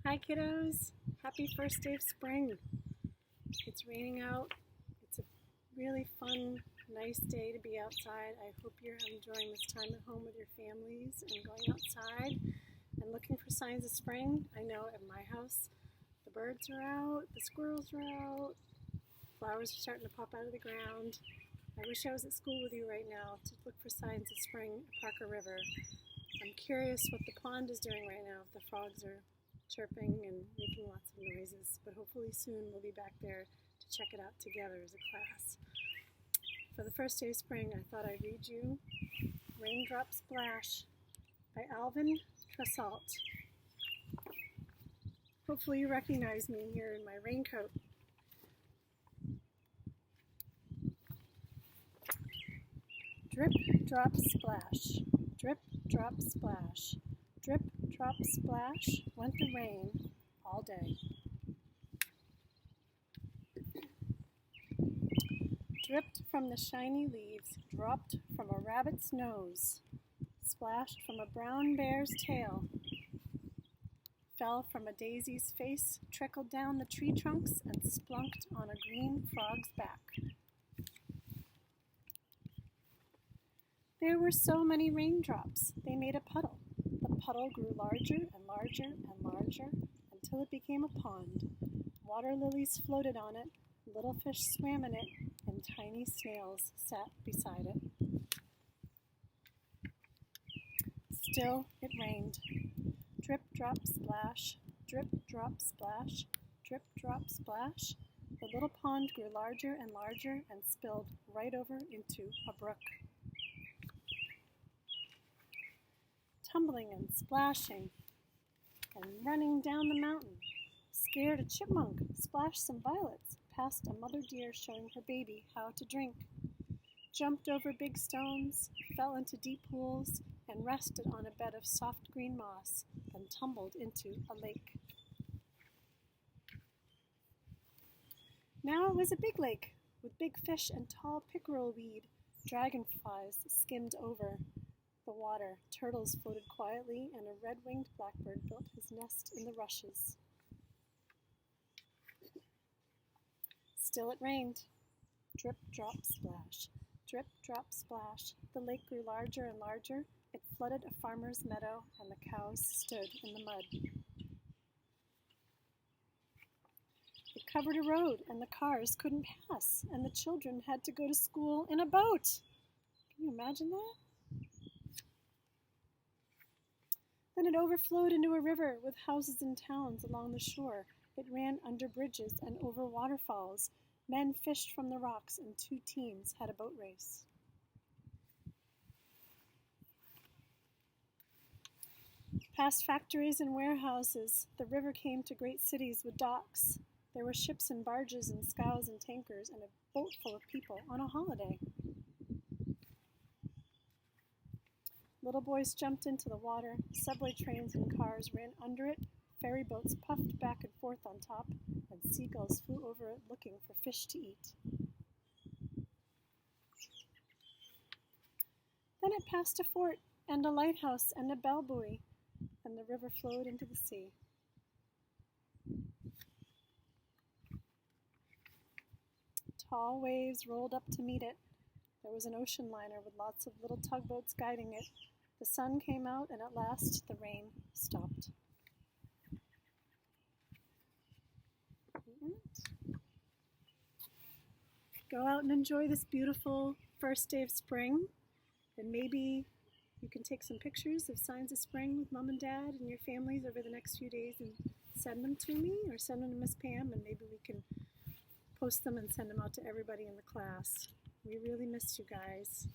Hi kiddos, happy first day of spring. It's raining out. It's a really fun, nice day to be outside. I hope you're enjoying this time at home with your families and going outside and looking for signs of spring. I know at my house the birds are out, the squirrels are out, flowers are starting to pop out of the ground. I wish I was at school with you right now to look for signs of spring at Parker River. I'm curious what the pond is doing right now, if the frogs are chirping and making lots of noises, but hopefully soon we'll be back there to check it out together as a class. For the first day of spring, I thought I'd read you Raindrop Splash by Alvin Tressault. Hopefully you recognize me here in my raincoat. Drip, drop, splash. Drip, drop, splash. Drip, drop, splash, went the rain all day. Dripped from the shiny leaves, dropped from a rabbit's nose, splashed from a brown bear's tail, fell from a daisy's face, trickled down the tree trunks, and splunked on a green frog's back. There were so many raindrops, they made a puddle. The puddle grew larger and larger and larger until it became a pond. Water lilies floated on it, little fish swam in it, and tiny snails sat beside it. Still it rained. Drip, drop, splash, drip, drop, splash, drip, drop, splash. The little pond grew larger and larger and spilled right over into a brook. Tumbling and splashing and running down the mountain, scared a chipmunk, splashed some violets, passed a mother deer showing her baby how to drink, jumped over big stones, fell into deep pools, and rested on a bed of soft green moss, then tumbled into a lake. Now it was a big lake with big fish and tall pickerel weed. Dragonflies skimmed over the water, turtles floated quietly, and a red-winged blackbird built his nest in the rushes. Still it rained. Drip, drop, splash. Drip, drop, splash. The lake grew larger and larger. It flooded a farmer's meadow, and the cows stood in the mud. It covered a road, and the cars couldn't pass, and the children had to go to school in a boat. Can you imagine that? Then it overflowed into a river with houses and towns along the shore. It ran under bridges and over waterfalls. Men fished from the rocks, and 2 teams had a boat race. Past factories and warehouses, the river came to great cities with docks. There were ships and barges and scows and tankers and a boat full of people on a holiday. Little boys jumped into the water, subway trains and cars ran under it, ferry boats puffed back and forth on top, and seagulls flew over it looking for fish to eat. Then it passed a fort and a lighthouse and a bell buoy, and the river flowed into the sea. Tall waves rolled up to meet it. There was an ocean liner with lots of little tugboats guiding it. The sun came out, and at last the rain stopped. Go out and enjoy this beautiful first day of spring, and maybe you can take some pictures of signs of spring with Mom and Dad and your families over the next few days and send them to me or send them to Miss Pam, and maybe we can post them and send them out to everybody in the class. We really miss you guys.